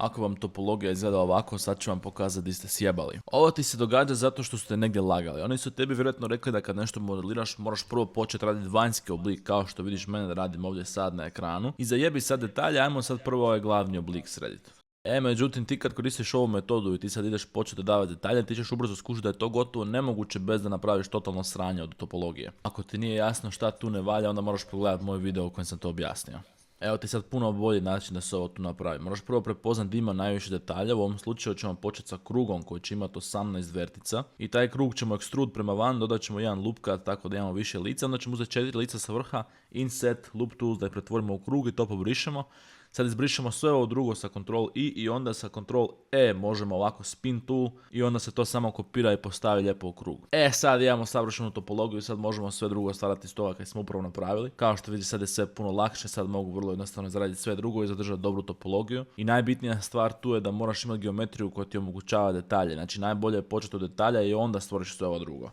Ako vam topologija izgleda ovako, sad ću vam pokazati di ste sjebali. Ovo ti se događa zato što ste negdje lagali. Oni su tebi vjerojatno rekli da kad nešto modeliraš moraš prvo početi raditi vanjski oblik, kao što vidiš mene da radim ovdje sad na ekranu. I zajebi sad detalje, ajmo sad prvo ovaj glavni oblik srediti. Međutim, ti kad koristiš ovu metodu i ti sad ideš početi dodavati detalje, ti ćeš ubrzo skušati da je to gotovo nemoguće bez da napraviš totalno sranje od topologije. Ako ti nije jasno šta tu ne valja, onda moraš pogledati moj video u kojem sam to objasnio. Evo ti sad puno bolji način da se ovo tu napravi. Moraš prvo prepoznati gdje ima najviše detalja, u ovom slučaju ćemo početi sa krugom koji će imati 18 vertica. I taj krug ćemo extrude prema van, dodat ćemo jedan loop cut tako da imamo više lica, onda ćemo uzeti 4 lica sa vrha, inset, loop tools da ih pretvorimo u krug i to pobrišemo. Sad izbrišemo sve ovo drugo sa Ctrl I onda sa Ctrl E možemo ovako spin tu i onda se to samo kopira i postavi lijepo u krug. Sad imamo savršenu topologiju i sad možemo sve drugo stvarati iz toga kad smo upravo napravili. Kao što vidite sad je sve puno lakše, sad mogu vrlo jednostavno izraditi sve drugo i zadržati dobru topologiju. I najbitnija stvar tu je da moraš imati geometriju koja ti omogućava detalje. Znači najbolje je početi od detalja i onda stvoriš sve ovo drugo.